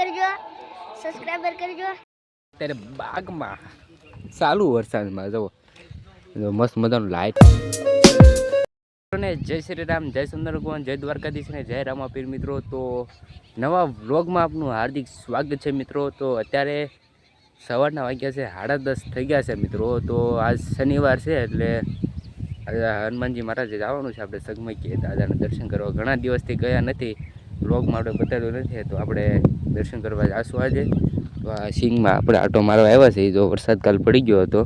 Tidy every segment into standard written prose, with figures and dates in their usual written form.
કરજો, સબસ્ક્રાઇબર કરજો. ત્યારે બાગમાં ચાલુ વરસાદમાં જવો મસ્ત મજાનું લાઈટ ને જય શ્રી રામ, જય સુંદર ભગવાન, જય દ્વારકાધીશ ને જય રામાપીર મિત્રો. તો નવા વ્લોગમાં આપનું હાર્દિક સ્વાગત છે મિત્રો. તો અત્યારે સવારના વાગ્યા છે 10:30 થઈ ગયા છે મિત્રો. તો આજ શનિવાર છે એટલે હનુમાનજી મહારાજે જવાનું છે આપણે સગમકી દાદાના દર્શન કરવા. ઘણા દિવસથી ગયા નથી, વ્લોગમાં આપણે બતાવ્યું નથી, તો આપણે દર્શન કરવા જઈશું આજે. તો આ સિંગમાં આપણે આટો મારવા આવ્યા છે. જો વરસાદ કાલ પડી ગયો હતો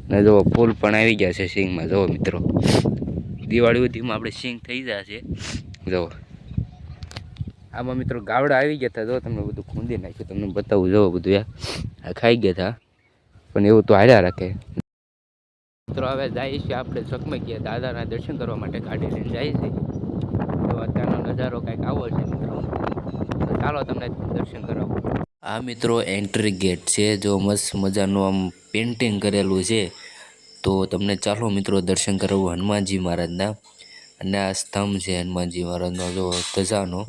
ને જો ફૂલ પણ આવી ગયા છે સિંગમાં. જુઓ મિત્રો, દિવાળી સુધીમાં આપણે સિંગ થઈ ગયા છે. જુઓ આમાં મિત્રો ગાવડા આવી ગયા હતા. જો તમને બધું ખૂંદી નાખ્યું, તમને બતાવું. જુઓ બધું આ ખાઈ ગયા હતા, પણ એવું તો હાલ્યા રાખે મિત્રો. હવે જઈએ છીએ આપણે સગમકી દાદાના દર્શન કરવા માટે, ગાડી લઈને જઈએ છીએ. તો અત્યારનો નજારો કંઈક આવો છે મિત્રો. તો ચાલો તમને દર્શન કરાવો. આ મિત્રો એન્ટ્રી ગેટ છે, જો મસ્ત મજાનું આમ પેઇન્ટિંગ કરેલું છે. તો તમને ચાલો મિત્રો દર્શન કરાવું હનુમાનજી મહારાજના. અને આ સ્તંભ છે હનુમાનજી મહારાજનો, જો ધજાનો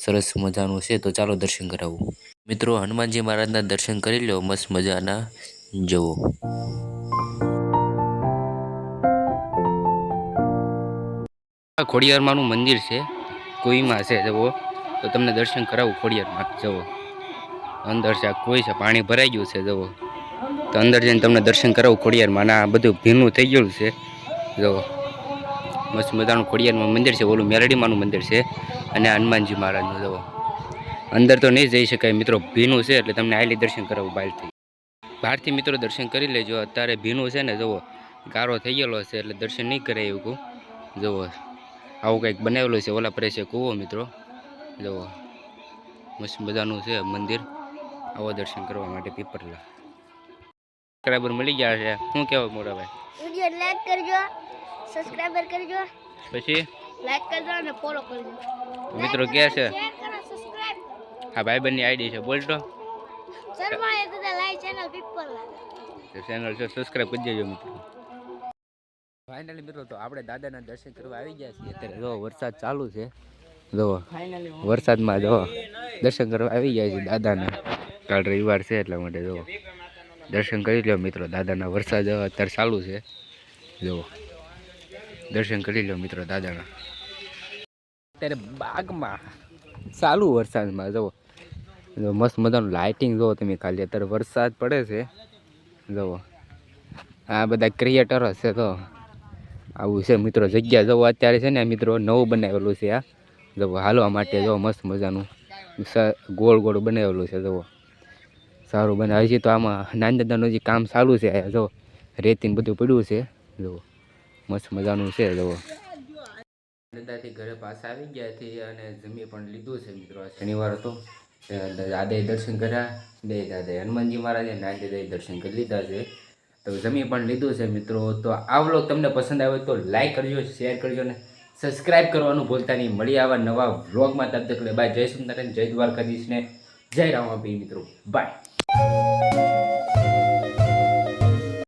સરસ મજાનું છે. તો ચાલો દર્શન કરાવું મિત્રો. હનુમાનજી મહારાજના દર્શન કરી લો મસ્ત મજાના. જુઓ ખોડિયારમાંનું મંદિર છે, કોઈમાં છે. જુઓ તો તમને દર્શન કરાવું ખોડિયારમાં. જુઓ અંદર છે, કોઈ છે, પાણી ભરાઈ ગયું છે. જુઓ તો અંદર જઈને તમને દર્શન કરાવું ખોડિયારમાં. આ બધું ભીનું થઈ ગયું છે. જુઓ મસ્ત મજાનું ખોડિયારમાં મંદિર છે. ઓલું મેરડીમાંનું મંદિર છે અને હનુમાનજી મહારાજનું. જુઓ અંદર તો નહીં જઈ શકાય મિત્રો, ભીનું છે. એટલે તમને આયલી દર્શન કરાવું બહારથી મિત્રો દર્શન કરી લેજો. અત્યારે ભીનું છે ને, જુઓ ગારો થઈ ગયેલો છે એટલે દર્શન નહીં કરે એવું. જુઓ આવું કંઈક બનાવેલું છે. ઓલા પરે છે કૂવો મિત્રો. જુઓ મસ્ત મજાનું છે મંદિર. આવો દર્શન કરવા માટે પીપરલા. સબસ્ક્રાઈબર મળી ગયા છે. શું કહેવાય મોટાભાઈ? વિડિયો લાઈક કરજો, સબસ્ક્રાઇબર કરજો, પછી લાઈક કરજો અને ફોલો કરજો મિત્રો. કે છે શેર કરો, સબસ્ક્રાઇબ. હા ભાઈબંધની આઈડી છે, બોલતો શર્માએ દાદા લાઈવ ચેનલ પીપલના ચેનલ છે, સબસ્ક્રાઈબ કરી દેજો મિત્રો. ફાઇનલી મિત્રો તો આપણે દાદાના દર્શન કરવા આવી ગયા છીએ. અત્યારે જો વરસાદ ચાલુ છે. જો વરસાદમાં જો દર્શન કરવા આવી ગયા છે દાદાના. કાલ રવિવાર છે એટલા માટે જો દર્શન કરી લો મિત્રો દાદાના. વરસાદ અત્યારે ચાલુ છે. જો દર્શન કરી લો મિત્રો દાદાના. અત્યારે બાગમાં ચાલુ વરસાદમાં જુઓ મસ્ત મજાનું લાઇટિંગ. જુઓ તમે ખાલી, અત્યારે વરસાદ પડે છે. જુઓ આ બધા ક્રિએટરો છે. તો આવું છે મિત્રો જગ્યા. જુઓ અત્યારે છે ને મિત્રો નવું બનાવેલું છે આ. જુઓ હાલવા માટે જો મસ્ત મજાનું ગોળ ગોળ બનાવેલું છે. જુઓ સારું બનાવે છે. તો આમાં નાનદાદાનું જે કામ ચાલુ છે. જો રેતીને બધું પડ્યું છે. જુઓ મસ્ત મજાનું છે. જુઓ દાદાથી ઘરે પાછા આવી ગયા હતી અને જમી પણ લીધું છે મિત્રો. શનિવાર હતો, દાદાએ દર્શન કર્યા. બે દાદાએ હનુમાનજી મહારાજે, નાનદાદાએ દર્શન કરી લીધા છે. તો જમી પણ લીધું છે મિત્રો. તો આ વ્લોગ તમને પસંદ આવે તો લાઈક કરજો, શેર કરજો ને સબસ્ક્રાઈબ કરવાનું ભૂલતા નહીં. મળી આવા નવા વ્લોગમાં. તબ તક લે બાય. જય સુંદરન, જય દ્વારકાધીશ ને જય રામાપીર મિત્રો. બાય.